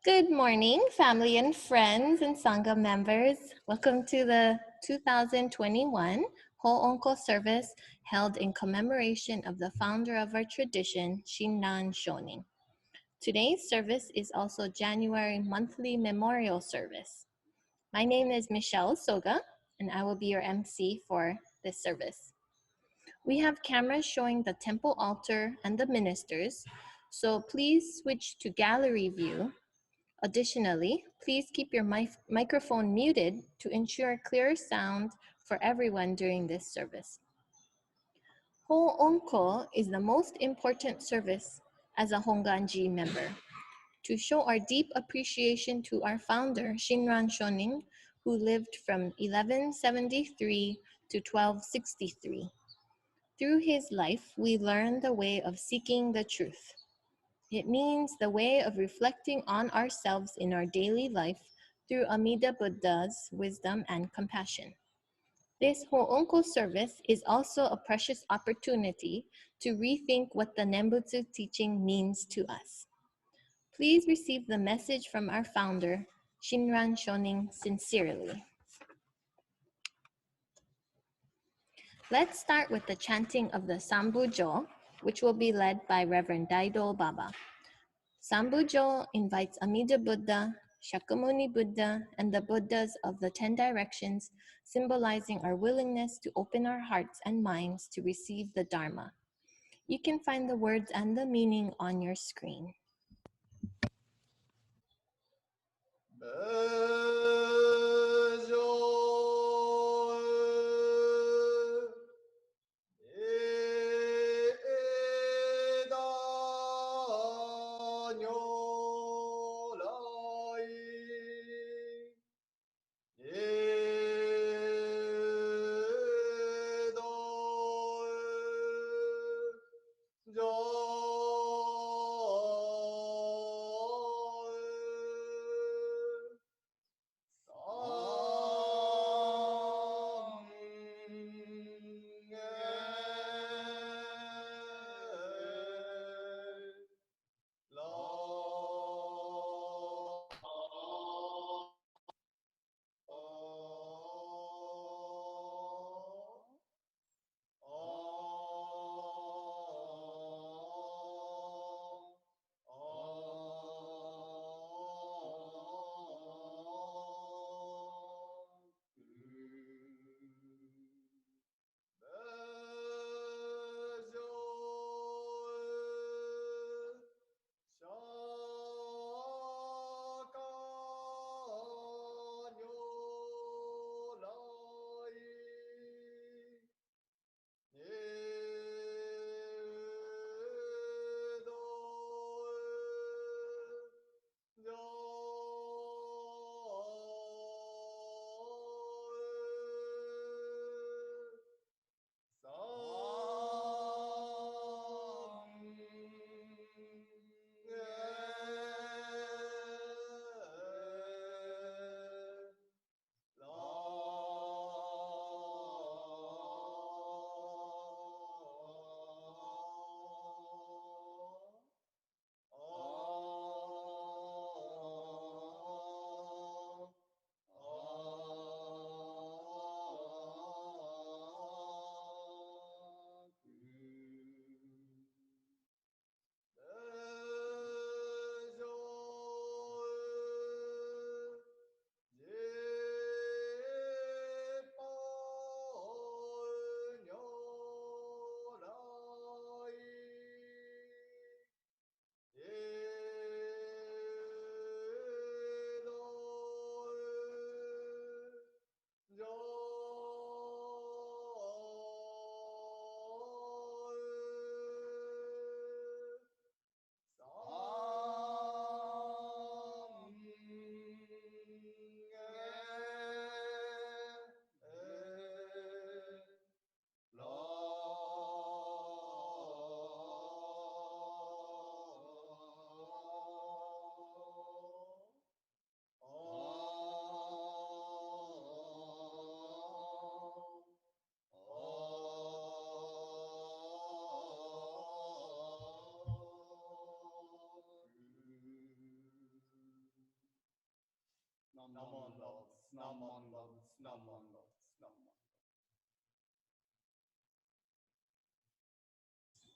Good morning, family and friends and Sangha members. Welcome to the 2021 Hongwanji Service held in commemoration of the founder of our tradition, Shinran Shonin. Today's service is also January monthly memorial service. My name is Michelle Soga, and I will be your MC for this service. We have cameras showing the temple altar and the ministers, so please switch to gallery view. Additionally, please keep your microphone muted to ensure clear sound for everyone during this service. Hongwanji is the most important service as a Hongwanji member. To show our deep appreciation to our founder, Shinran Shonin, who lived from 1173 to 1263. Through his life, we learn the way of seeking the truth. It means the way of reflecting on ourselves in our daily life through Amida Buddha's wisdom and compassion. This Hongwanji service is also a precious opportunity to rethink what the Nembutsu teaching means to us. Please receive the message from our founder, Shinran Shonin, sincerely. Let's start with the chanting of the Sambujo, which will be led by Reverend Daido Baba. Sambujo invites Amida Buddha, Shakyamuni Buddha, and the Buddhas of the 10 directions, symbolizing our willingness to open our hearts and minds to receive the Dharma. You can find the words and the meaning on your screen.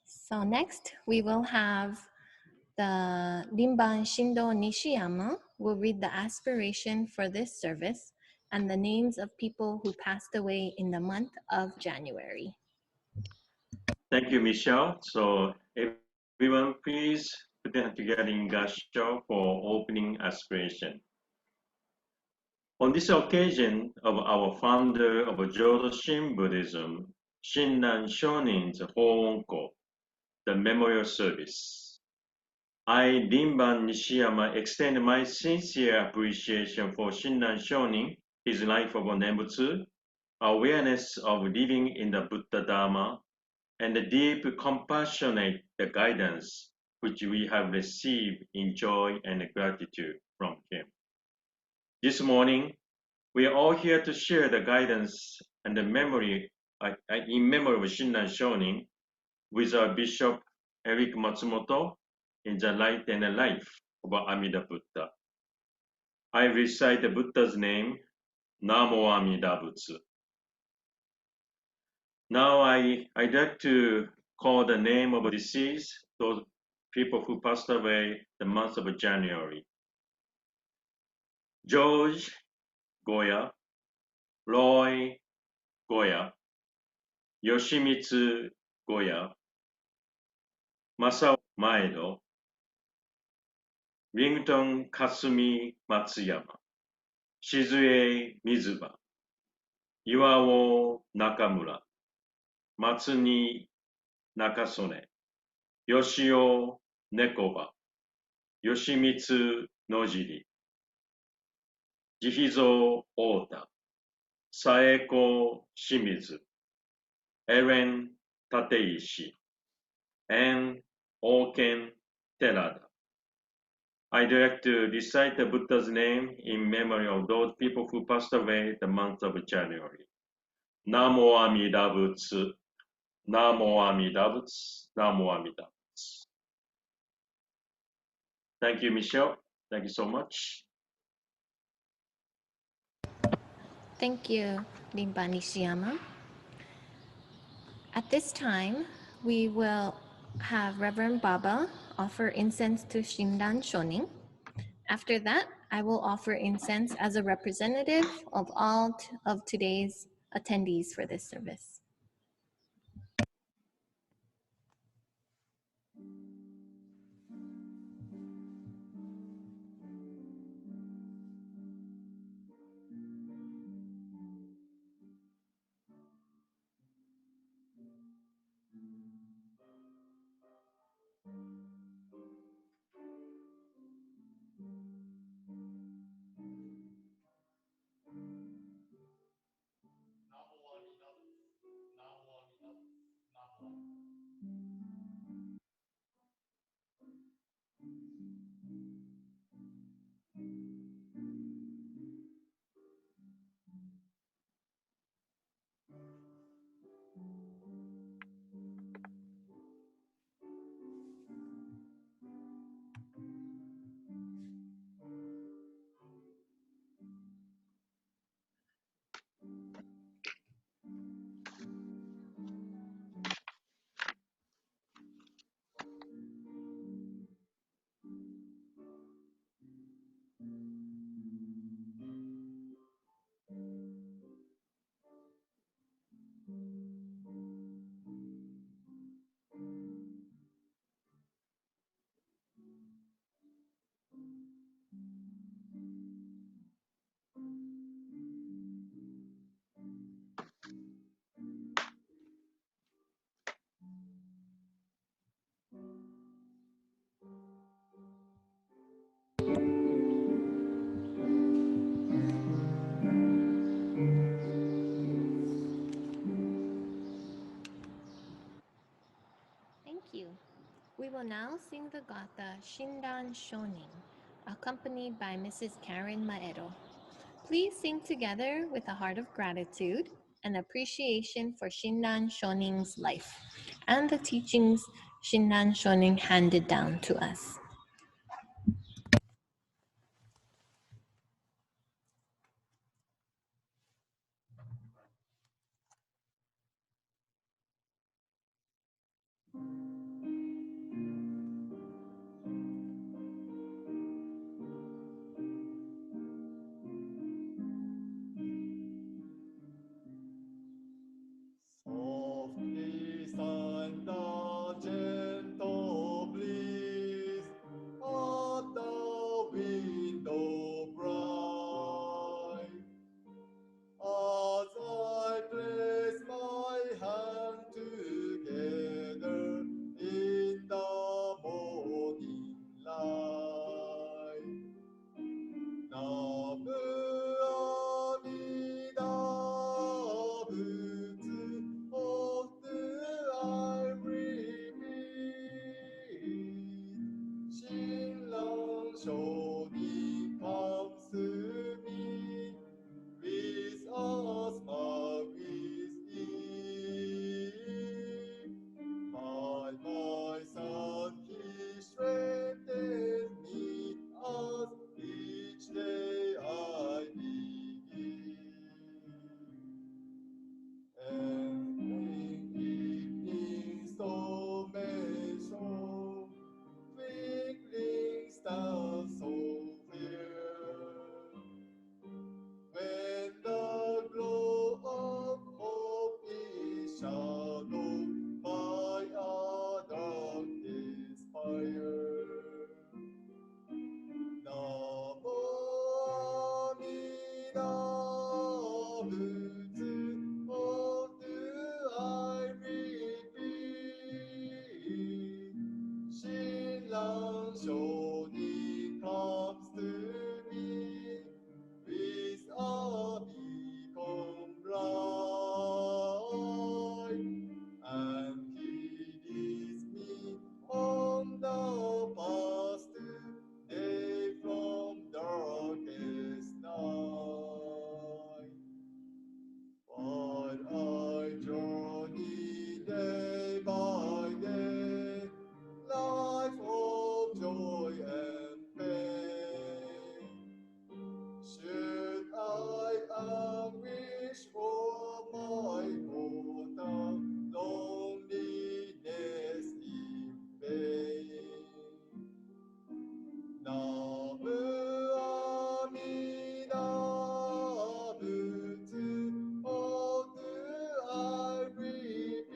So next, we will have the Rinban Shindo Nishiyama will read the aspiration for this service and the names of people who passed away in the month of January. Thank you, Michelle. So everyone, please put your hand together in Gasho for opening aspiration. On this occasion of our founder of Jodo-shin Buddhism, Shinran Shonin's Honko, the memorial service, I, Rinban Nishiyama, extend my sincere appreciation for Shinran Shonin, his life of Nembutsu, awareness of living in the Buddha Dharma, and the deep compassionate guidance which we have received in joy and gratitude from him. This morning, we are all here to share the guidance and the memory in memory of Shinran Shonin with our Bishop Eric Matsumoto in the light and the life of Amida Buddha. I recite the Buddha's name, Namo Amida Butsu. Now I'd like to call the name of deceased, those people who passed away the month of January. George Goya, Roy Goya, Yoshimitsu Goya, Masao Maedo, Rington Kasumi Matsuyama, Shizue Mizuba, Iwao Nakamura, Matsuni Nakasone, Yoshio Nekoba, Yoshimitsu Nojiri, Jihizo Ota, Saeko Shimizu, Eren Tateishi, and Oken Terada. I'd like to recite the Buddha's name in memory of those people who passed away the month of January. Namo Amida Butsu, Namo Amida Butsu, Namo Amida Butsu. Thank you, Michelle. Thank you so much. Thank you, Rinban Nishiyama. At this time, we will have Reverend Baba offer incense to Shinran Shonin. After that, I will offer incense as a representative of all of today's attendees for this service. Thank you. We will now sing the gatha Shinran Shonin, accompanied by Mrs. Karen Maero. Please sing together with a heart of gratitude and appreciation for Shinran Shonin's life and the teachings Shinran Shonin handed down to us. Softly sigh the gentle breeze at the window bright. As I place my hand together in the morning light. Namu Amida Butsu, often I repeat. Shinran Shonin comes to me with a smile with ease. My son, he strengthens me as each day I begin. And in evening so twinkling stars so clear. When the glow of hope is shadowed by a darkness fire. Namu Amida Butsu, often I repeat. Shinran Shonin comes to me with a beacon bright, and he leads me on the path today from darkest night. While I journey day by day, life of joy and pain. Should I anguish for my total loneliness in vain? Namu Amida Butsu, often I repeat.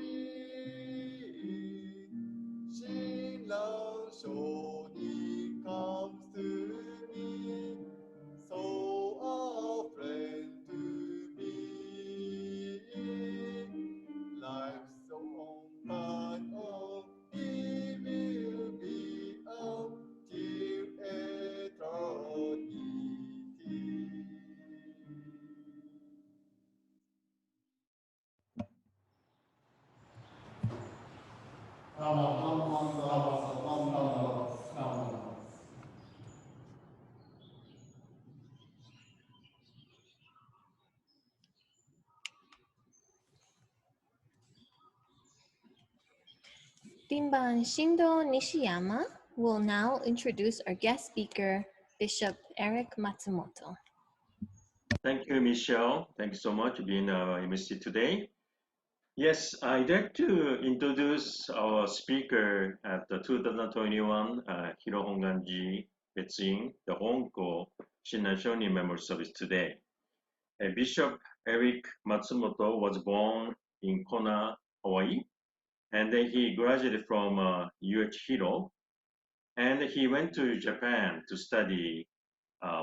Shinran Shonin comes to me, so a friend to be. Life's so on, he will be until eternity. Dimban Shindo Nishiyama will now introduce our guest speaker, Bishop Eric Matsumoto. Thank you, Michelle. Thank you so much for being our MC today. Yes, I'd like to introduce our speaker at the 2021 Hilo Hongwanji Betsuin, the Honko Shinran Shonin Memorial Service today. Bishop Eric Matsumoto was born in Kona, Hawaii, and then he graduated from UH Hilo, and he went to Japan to study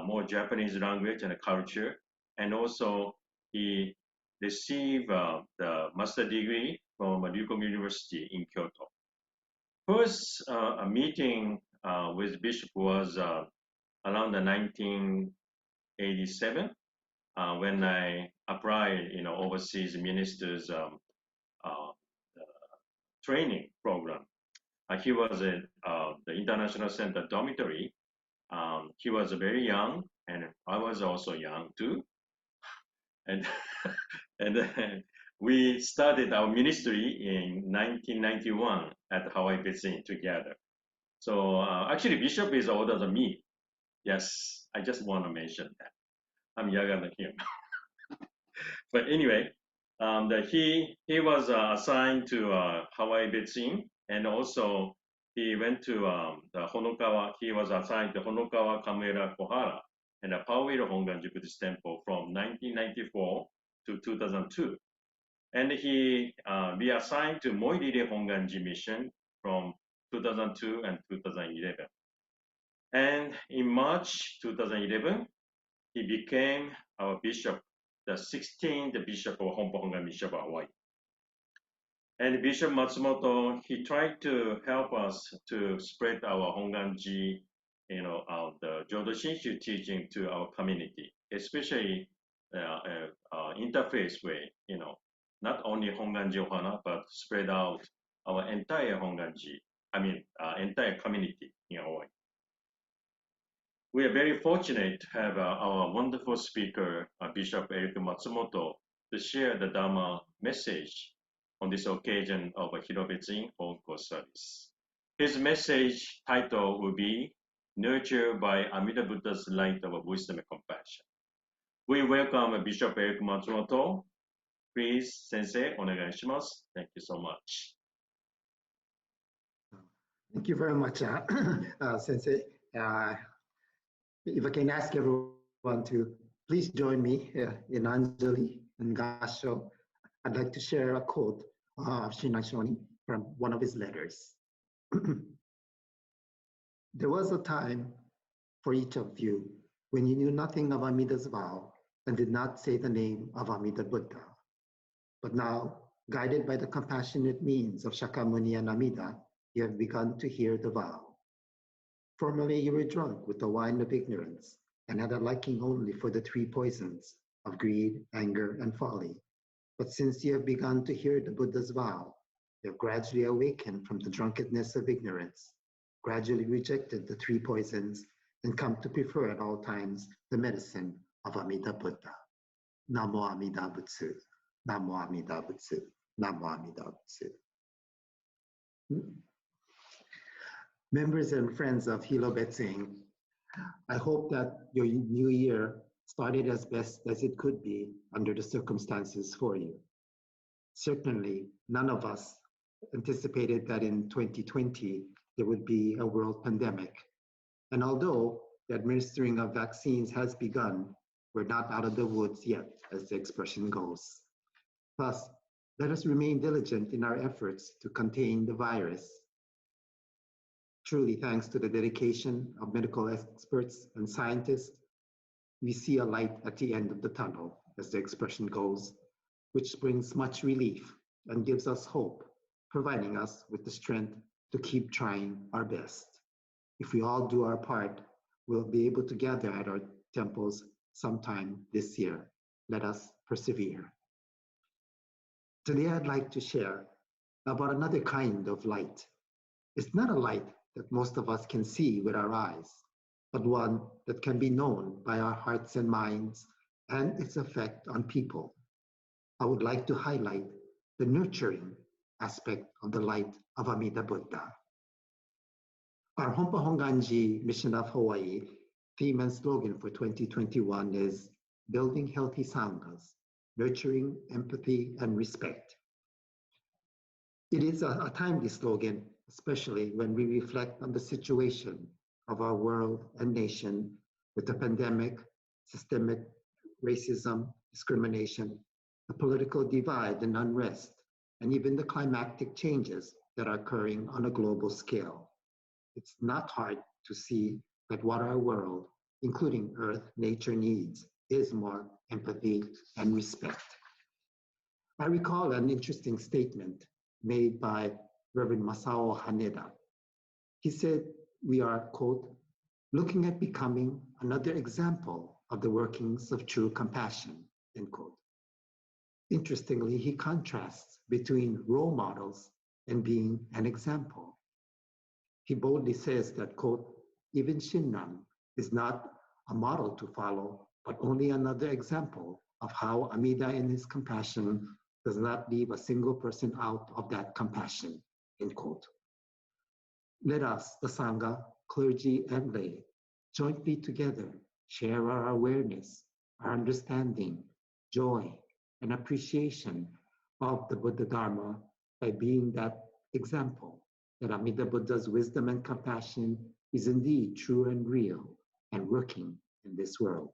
more Japanese language and culture, and also he received the master degree from Ryukong University in Kyoto. First meeting with Bishop was around the 1987 when I applied, overseas ministers training program. He was at the International Center Dormitory. He was very young, and I was also young too. And and then we started our ministry in 1991 at Hawaii Betsuin together. So actually, Bishop is older than me. Yes, I just want to mention that. I'm younger than him. But anyway, he was assigned to Hawaii Betsuin, And also, he went to the Honokawa, he was assigned to Honokawa Kamera Kohara and the Hilo Hongwanji Buddhist Temple from 1994 to 2002. And he be assigned to Moirire Hongwanji Mission from 2002 and 2011. And in March 2011, he became our bishop, the 16th bishop of Honpa Hongwanji Bishop of Hawaii. And Bishop Matsumoto, he tried to help us to spread our Hongwanji, the Jodo Shinshu teaching to our community, especially interface way, not only Hongwanji Ohana, but spread out our entire Hongwanji, entire community in Hawaii. We are very fortunate to have our wonderful speaker, Bishop Eric Matsumoto, to share the Dharma message on this occasion of a Hilo Betsuin Hoonko Service. His message title will be Nurtured by Amida Buddha's Light of Wisdom and Compassion. We welcome Bishop Eric Matsumoto. Please, Sensei, onegaishimasu. Thank you so much. Thank you very much, Sensei. If I can ask everyone to please join me in Anjali and Gasho, I'd like to share a quote of Shinran Shonin from one of his letters. There was a time for each of you when you knew nothing of Amida's vow and did not say the name of Amida Buddha. But now, guided by the compassionate means of Shakyamuni and Amida, you have begun to hear the vow. Formerly, you were drunk with the wine of ignorance and had a liking only for the three poisons of greed, anger, and folly. But since you have begun to hear the Buddha's vow, you have gradually awakened from the drunkenness of ignorance, gradually rejected the three poisons, and come to prefer at all times the medicine of Amida Buddha. Namo Amida Butsu, Namo Amida Butsu, Namo Amida Butsu. Members and friends of Hilo Betsuin, I hope that your new year started as best as it could be under the circumstances for you. Certainly, none of us anticipated that in 2020 there would be a world pandemic. And although the administering of vaccines has begun, we're not out of the woods yet, as the expression goes. Thus, let us remain diligent in our efforts to contain the virus. Truly, thanks to the dedication of medical experts and scientists, we see a light at the end of the tunnel, as the expression goes, which brings much relief and gives us hope, providing us with the strength to keep trying our best. If we all do our part, we'll be able to gather at our temples sometime this year. Let us persevere. Today, I'd like to share about another kind of light. It's not a light that most of us can see with our eyes, but one that can be known by our hearts and minds and its effect on people. I would like to highlight the nurturing aspect of the light of Amida Buddha. Our Honpa Hongwanji Mission of Hawaii theme and slogan for 2021 is Building Healthy Sanghas, Nurturing Empathy and Respect. It is a timely slogan, especially when we reflect on the situation of our world and nation with the pandemic, systemic racism, discrimination, the political divide and unrest, and even the climatic changes that are occurring on a global scale. It's not hard to see that what our world, including Earth, nature needs is more empathy and respect. I recall an interesting statement made by Reverend Masao Haneda. He said, we are, quote, looking at becoming another example of the workings of true compassion, end quote. Interestingly, he contrasts between role models and being an example. He boldly says that, quote, even Shinran is not a model to follow, but only another example of how Amida in his compassion does not leave a single person out of that compassion, end quote. Let us, the Sangha, clergy and lay, jointly together share our awareness, our understanding, joy, and appreciation of the Buddha Dharma by being that example that Amida Buddha's wisdom and compassion is indeed true and real and working in this world.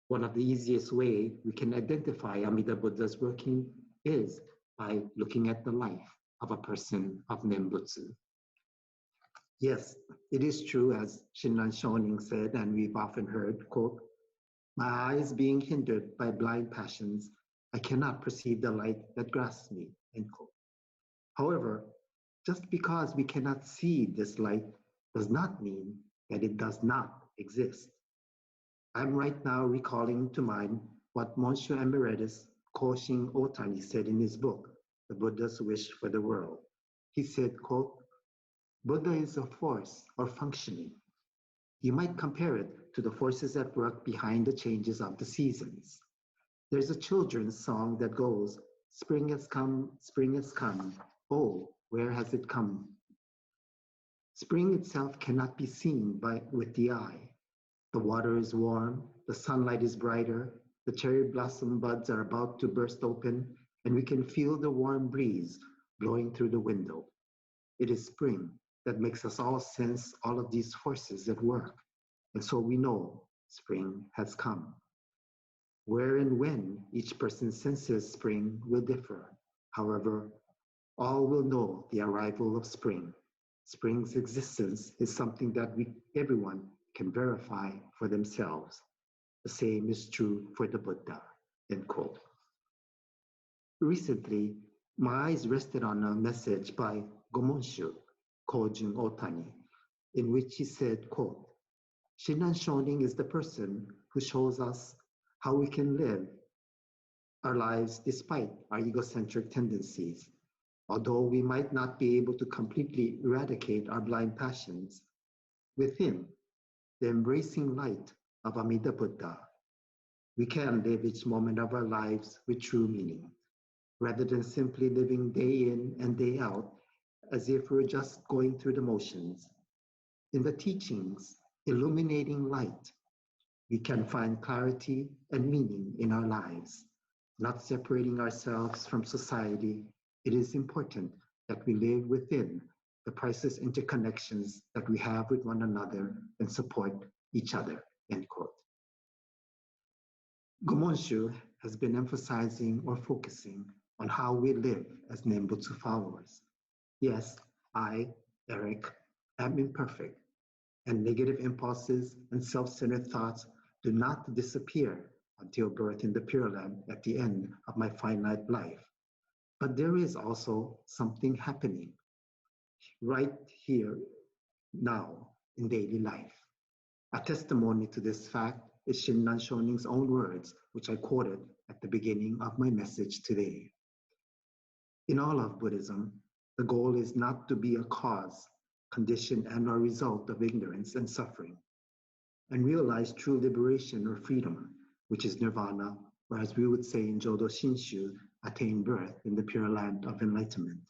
One of the easiest way we can identify Amida Buddha's working is by looking at the life of a person of Nembutsu. Yes, it is true, as Shinran Shonin said, and we've often heard, quote, "My eyes being hindered by blind passions, I cannot perceive the light that grasps me," end quote. However, just because we cannot see this light does not mean that it does not exist. I'm right now recalling to mind what Monsieur Emeritus Koshin Otani said in his book, The Buddha's Wish for the World. He said, quote, "Buddha is a force or functioning. You might compare it to the forces at work behind the changes of the seasons. There's a children's song that goes, 'Spring has come, spring has come. Oh, where has it come?' Spring itself cannot be seen with the eye. The water is warm, the sunlight is brighter, the cherry blossom buds are about to burst open, and we can feel the warm breeze blowing through the window. It is spring that makes us all sense all of these forces at work, and so we know spring has come. Where and when each person senses spring will differ. However, all will know the arrival of spring. Spring's existence is something that everyone can verify for themselves. The same is true for the Buddha," end quote. Recently, my eyes rested on a message by Gomonshu Kojun Otani, in which he said, quote, "Shinran Shonin is the person who shows us how we can live our lives despite our egocentric tendencies. Although we might not be able to completely eradicate our blind passions, within the embracing light of Amida Buddha, we can live each moment of our lives with true meaning, rather than simply living day in and day out as if we're just going through the motions. In the teachings, illuminating light, we can find clarity and meaning in our lives. Not separating ourselves from society, it is important that we live within the priceless interconnections that we have with one another and support each other," end quote. Gomonshu has been emphasizing or focusing on how we live as Nembutsu followers. Yes, I, Eric, am imperfect, and negative impulses and self-centered thoughts do not disappear until birth in the Pure Land at the end of my finite life. But there is also something happening right here, now, in daily life. A testimony to this fact is Shinran Shonin's own words, which I quoted at the beginning of my message today. In all of Buddhism, the goal is not to be a cause, condition, and/or result of ignorance and suffering, and realize true liberation or freedom, which is nirvana, or as we would say in Jodo Shinshu, attain birth in the Pure Land of enlightenment.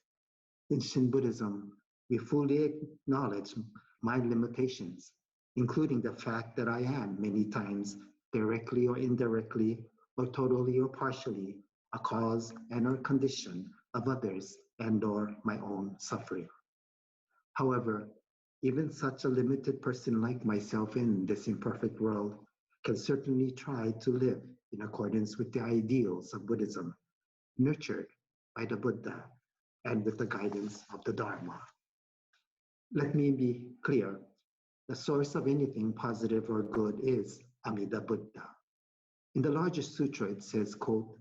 In Shin Buddhism, we fully acknowledge my limitations, including the fact that I am many times, directly or indirectly, or totally or partially, a cause and or condition of others and or my own suffering. However, even such a limited person like myself in this imperfect world can certainly try to live in accordance with the ideals of Buddhism, nurtured by the Buddha and with the guidance of the Dharma. Let me be clear. The source of anything positive or good is Amida Buddha. In the largest sutra, it says, quote,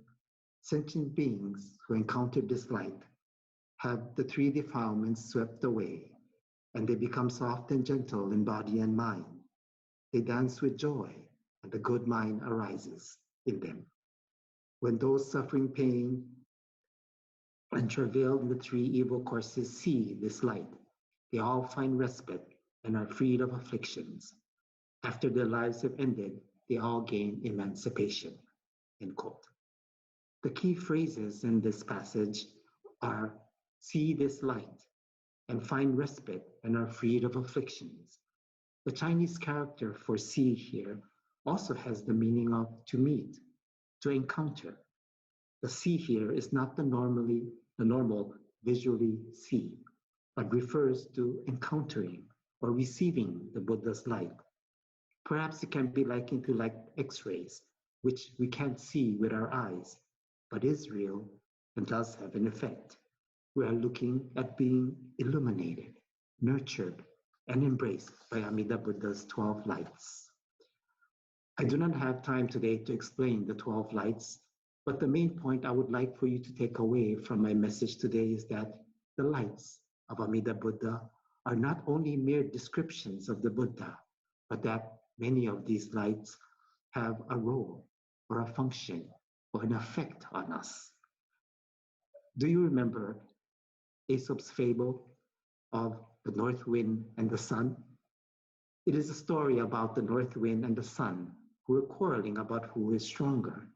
"Sentient beings who encounter this light have the three defilements swept away, and they become soft and gentle in body and mind. They dance with joy, and the good mind arises in them. When those suffering pain and travail in the three evil courses see this light, they all find respite and are freed of afflictions. After their lives have ended, they all gain emancipation," end quote. The key phrases in this passage are "see this light" and "find respite and are freed of afflictions." The Chinese character for "see" here also has the meaning of to meet, to encounter. The "see" here is not the normal visually see, but refers to encountering or receiving the Buddha's light. Perhaps it can be likened to like X-rays, which we can't see with our eyes, but is real and does have an effect. We are looking at being illuminated, nurtured, and embraced by Amida Buddha's 12 lights. I do not have time today to explain the 12 lights, but the main point I would like for you to take away from my message today is that the lights of Amida Buddha are not only mere descriptions of the Buddha, but that many of these lights have a role or a function or an effect on us. Do you remember Aesop's fable of the north wind and the sun? It is a story about the north wind and the sun who were quarreling about who is stronger.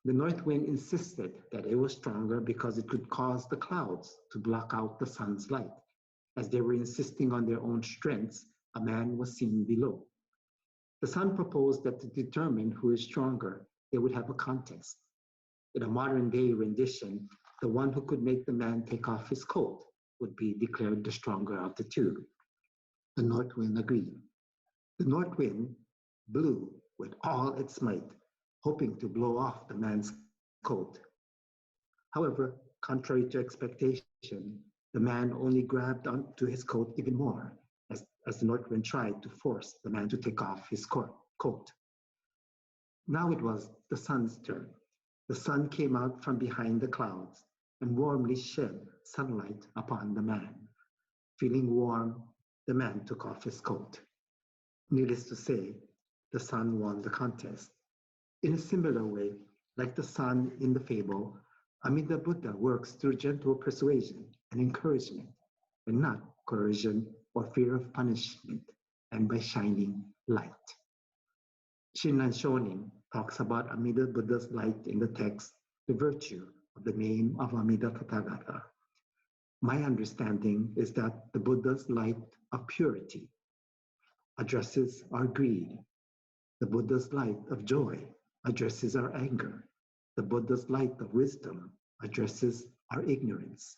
The north wind insisted that it was stronger because it could cause the clouds to block out the sun's light. As they were insisting on their own strengths, a man was seen below. The sun proposed that to determine who is stronger, they would have a contest. In a modern-day rendition, the one who could make the man take off his coat would be declared the stronger of the two. The north wind agreed. The north wind blew with all its might, hoping to blow off the man's coat. However, contrary to expectation, the man only grabbed onto his coat even more as the north wind tried to force the man to take off his coat. Now it was the sun's turn. The sun came out from behind the clouds and warmly shed sunlight upon the man. Feeling warm, the man took off his coat. Needless to say, the sun won the contest. In a similar way, like the sun in the fable, Amida Buddha works through gentle persuasion and encouragement, and not coercion or fear of punishment, and by shining light. Shinran Shonin talks about Amida Buddha's light in the text, the virtue of the name of Amida Tathagata. My understanding is that the Buddha's light of purity addresses our greed. The Buddha's light of joy addresses our anger. The Buddha's light of wisdom addresses our ignorance.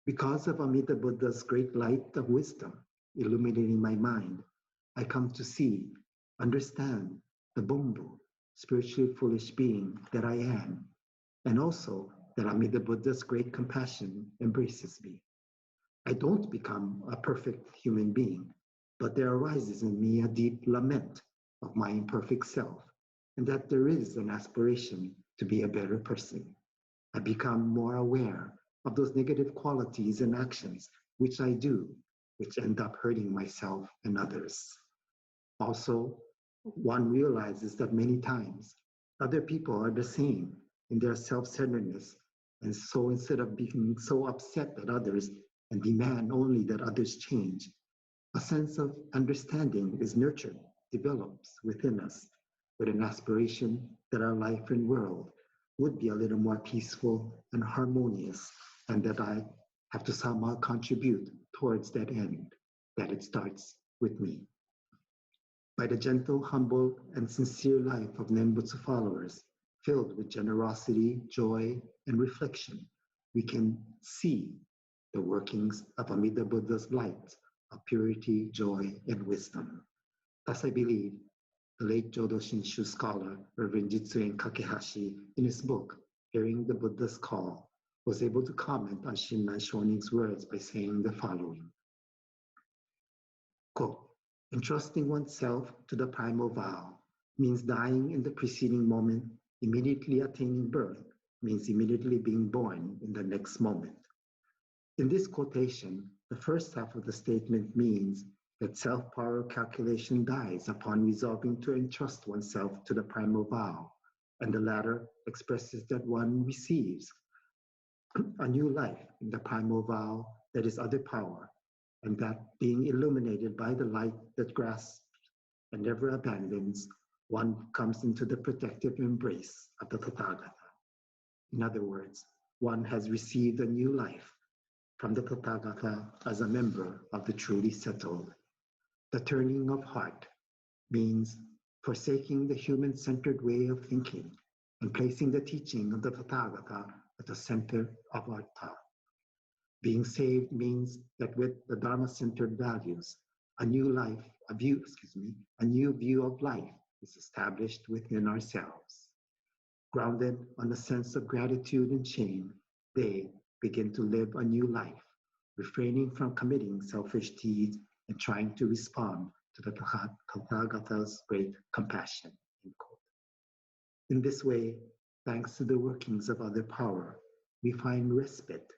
Because of Amida Buddha's great light of wisdom illuminating my mind, I come to see, understand the Bumbu, spiritually foolish being that I am, and also that Amida Buddha's great compassion embraces me. I don't become a perfect human being, but there arises in me a deep lament of my imperfect self, and that there is an aspiration to be a better person. I become more aware of those negative qualities and actions which I do, which end up hurting myself and others. Also, one realizes that many times other people are the same in their self-centeredness, and so instead of being so upset at others and demand only that others change, a sense of understanding is nurtured, develops within us, with an aspiration that our life and world would be a little more peaceful and harmonious, and that I have to somehow contribute towards that end, that it starts with me. By the gentle, humble, and sincere life of Nembutsu followers, filled with generosity, joy, and reflection, we can see the workings of Amida Buddha's light of purity, joy, and wisdom. Thus, I believe the late Jodo Shinshu scholar, Reverend Jitsuen Kakehashi, in his book, Hearing the Buddha's Call, was able to comment on Shinran Shonin's words by saying the following, quote, entrusting oneself to the primal vow means dying in the preceding moment, immediately attaining birth means immediately being born in the next moment. In this quotation, the first half of the statement means that self-power calculation dies upon resolving to entrust oneself to the primal vow, and the latter expresses that one receives a new life in the primal vow that is other power, and that being illuminated by the light that grasps and never abandons, one comes into the protective embrace of the Tathagata. In other words, one has received a new life from the Tathagata as a member of the truly settled. The turning of heart means forsaking the human-centered way of thinking and placing the teaching of the Tathagata at the center of our thought. Being saved means that with the Dharma-centered values, a new view of life is established within ourselves. Grounded on a sense of gratitude and shame, they begin to live a new life, refraining from committing selfish deeds and trying to respond to the Tathagata's great compassion. In this way, thanks to the workings of other power, we find respite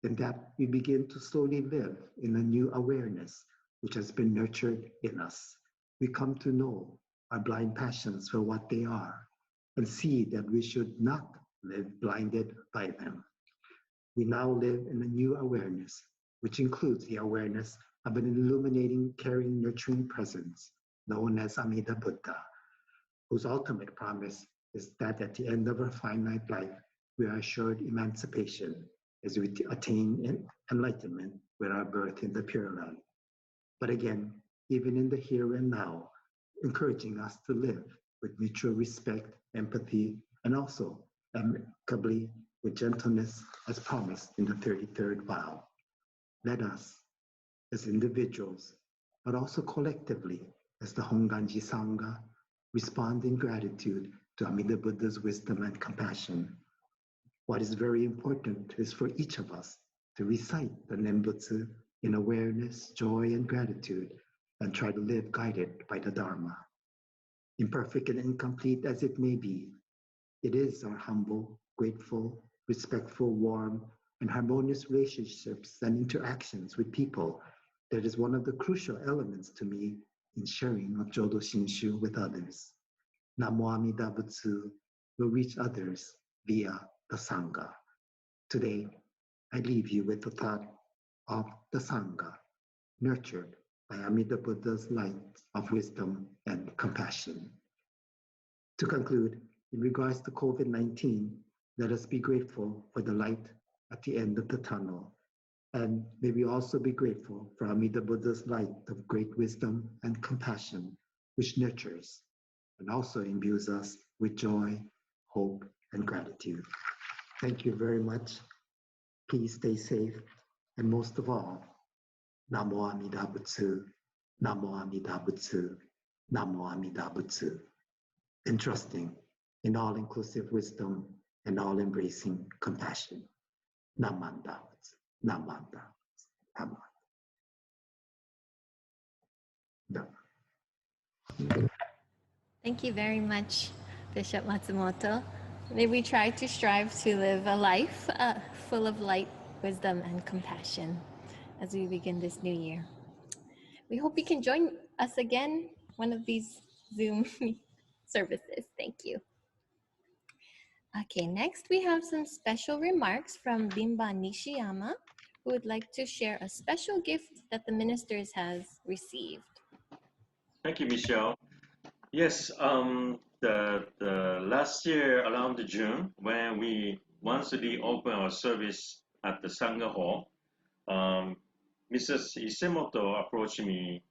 in that we begin to slowly live in a new awareness which has been nurtured in us. We come to know our blind passions for what they are and see that we should not live blinded by them. We now live in a new awareness, which includes the awareness of an illuminating, caring, nurturing presence known as Amida Buddha, whose ultimate promise is that at the end of our finite life, we are assured emancipation as we attain enlightenment with our birth in the Pure Land. But again, even in the here and now, encouraging us to live with mutual respect, empathy, and also amicably with gentleness as promised in the 33rd vow. Let us, as individuals, but also collectively as the Hongwanji Sangha, respond in gratitude to Amida Buddha's wisdom and compassion. What is very important is for each of us to recite the Nembutsu in awareness, joy, and gratitude, and try to live guided by the Dharma. Imperfect and incomplete as it may be, it is our humble, grateful, respectful, warm, and harmonious relationships and interactions with people that is one of the crucial elements to me in sharing of Jodo Shinshu with others. Namo Amida Butsu will reach others via the Sangha. Today, I leave you with the thought of the Sangha, nurtured by Amida Buddha's light of wisdom and compassion. To conclude, in regards to COVID-19, let us be grateful for the light at the end of the tunnel. And may we also be grateful for Amida Buddha's light of great wisdom and compassion, which nurtures and also imbues us with joy, hope, and gratitude. Thank you very much. Please stay safe. And most of all, Namo Amida Butsu, Namo Amida Butsu, Namo Amida Butsu. Entrusting in all-inclusive wisdom and all-embracing compassion. Namanda Butsu, Namanda Butsu, Namanda. Thank you very much, Bishop Matsumoto. May we try to strive to live a life full of light, wisdom, and compassion as we begin this new year. We hope you can join us again one of these Zoom services. Thank you. Okay, next we have some special remarks from Bimba Nishiyama, who would like to share a special gift that the ministers has received. Thank you, Michelle. Yes, the last year around June, when we once again opened our service at the Sangha Hall, Mrs. Isemoto approached me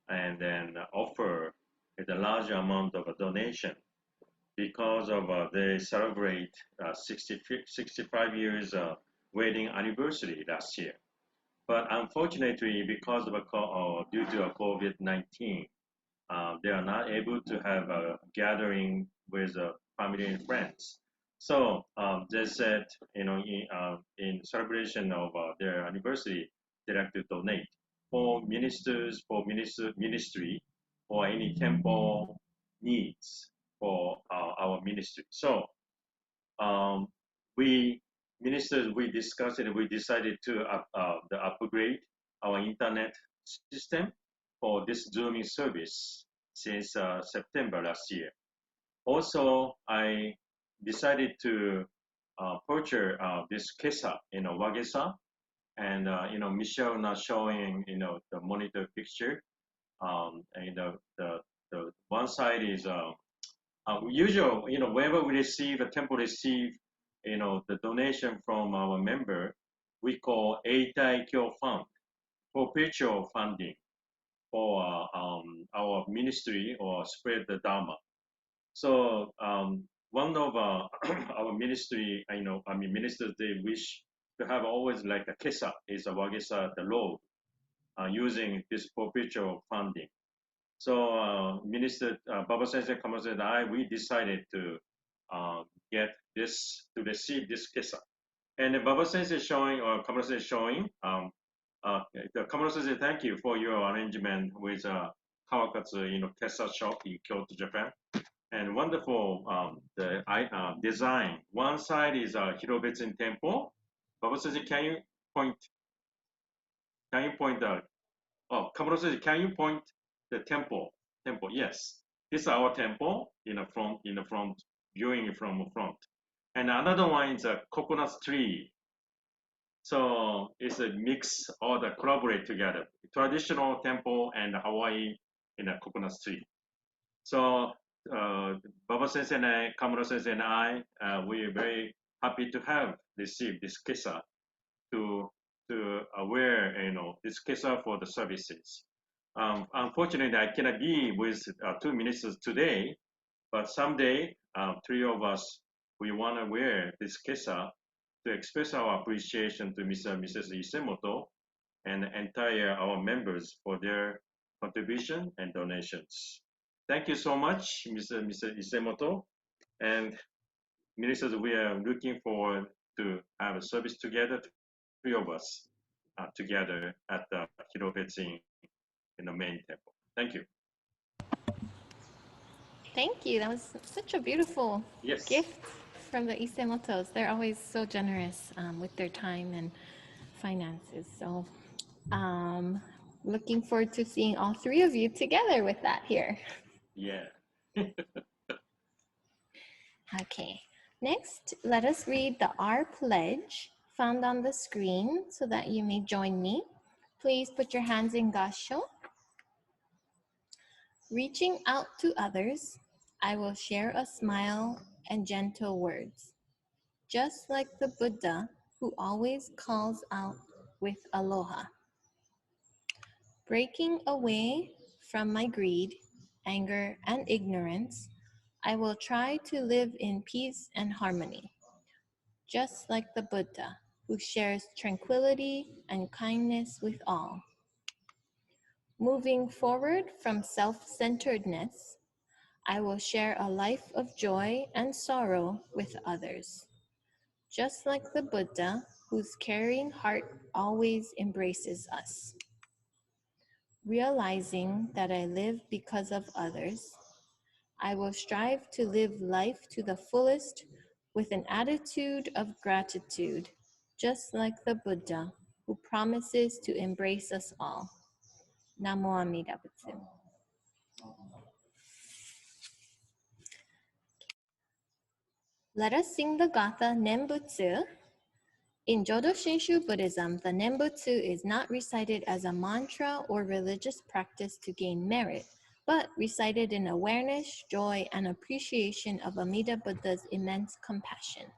and then offered a large amount of a donation because of they celebrate 65 years wedding anniversary last year. But unfortunately, because of due to COVID-19, they are not able to have a gathering with family and friends. So they said, in celebration of their anniversary, they'd like to donate for ministers, for ministry, or any temple needs for our ministry. So we discussed it. We decided to upgrade our internet system for this Zooming service since September last year. Also, I decided to purchase this kesa, wagesa, and Michelle now showing the monitor picture. And the one side is usual. Whenever we receive a temple the donation from our member, we call Eitai Kyo Fund, perpetual funding for our ministry or spread the Dharma. So one of our ministry, ministers, they wish to have always like a kesa is a wagisa the road using this perpetual funding. So Minister Baba Sensei Kamase and I, we decided to get this, to receive this kesa. And Baba Sensei showing, or Kamase showing, the Kamase Sensei, thank you for your arrangement with Kawakatsu, kesa shop in Kyoto, Japan. And wonderful the design. One side is a Hilo Betsuin temple. Baba Sensei, can you point out? Oh, Kamuro says, can you point the temple? Temple, yes. This is our temple in the front, viewing from the front. And another one is a coconut tree. So it's a mix, all the collaborate together. Traditional temple and Hawaii in a coconut tree. So Baba Sensei and I, Kamuro Sensei and I, we are very happy to have received this kesa to wear, this kesa for the services. Unfortunately, I cannot be with 2 ministers today, but someday, 3 of us, we want to wear this kesa to express our appreciation to Mr. and Mrs. Isemoto and entire our members for their contribution and donations. Thank you so much, Mr. and Mrs. Isemoto. And ministers, we are looking forward to have a service together, 3 of us together at the Hilo Betsuin in the main temple. Thank you. Thank you. That was such a beautiful Yes. gift from the Isemotos. They're always so generous with their time and finances. So looking forward to seeing all 3 of you together with that here. Yeah. Okay. Next, let us read the Our Pledge found on the screen so that you may join me. Please put your hands in Gassho. Reaching out to others, I will share a smile and gentle words, just like the Buddha who always calls out with aloha. Breaking away from my greed, anger, and ignorance, I will try to live in peace and harmony, just like the Buddha who shares tranquility and kindness with all. Moving forward from self-centeredness, I will share a life of joy and sorrow with others, just like the Buddha whose caring heart always embraces us. Realizing that I live because of others, I will strive to live life to the fullest with an attitude of gratitude, just like the Buddha who promises to embrace us all. Namo Amida Butsu. Let us sing the Gatha Nembutsu. In Jodo Shinshu Buddhism, the Nembutsu is not recited as a mantra or religious practice to gain merit, but recited in awareness, joy, and appreciation of Amida Buddha's immense compassion.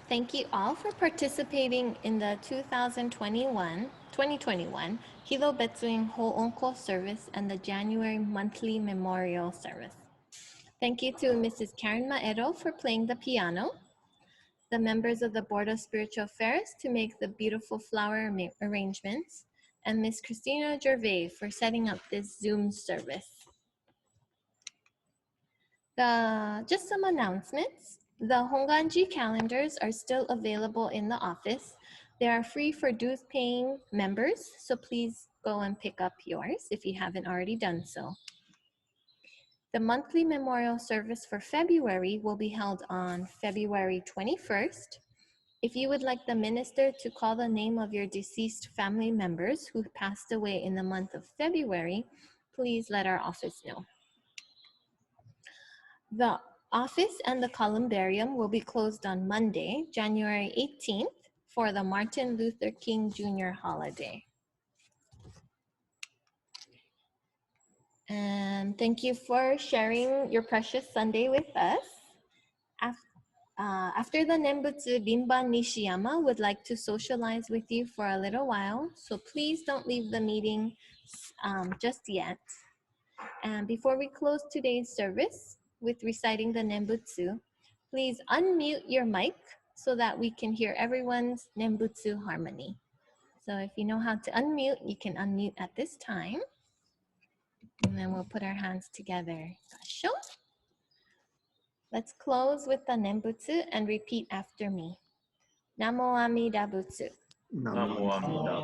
Thank you all for participating in the 2021 Hilo Betsuin Hoonko Service and the January monthly memorial service. Thank you to Mrs. Karen Maero for playing the piano, the members of the Board of Spiritual Affairs to make the beautiful flower arrangements, and Miss Christina Gervais for setting up this Zoom service. Just some announcements. The Hongwanji calendars are still available in the office. They are free for dues-paying members, so please go and pick up yours if you haven't already done so. The monthly memorial service for February will be held on February 21st. If you would like the minister to call the name of your deceased family members who passed away in the month of February, please let our office know. The office and the columbarium will be closed on Monday, January 18th, for the Martin Luther King Jr. holiday. And thank you for sharing your precious Sunday with us. After the Nembutsu, Rinban Nishiyama would like to socialize with you for a little while, so please don't leave the meeting just yet. And before we close today's service with reciting the Nembutsu, please unmute your mic so that we can hear everyone's Nembutsu harmony. So if you know how to unmute, you can unmute at this time. And then we'll put our hands together. Gasho. Let's close with the Nembutsu and repeat after me. Namo Amida Butsu. Namo Amida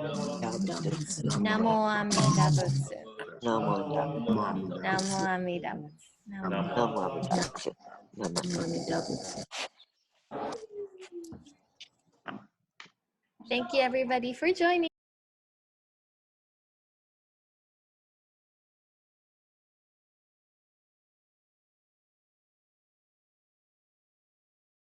Butsu. Namo Amida Butsu. Namo Namo Amida Butsu. Namo Amida. Thank you everybody for joining.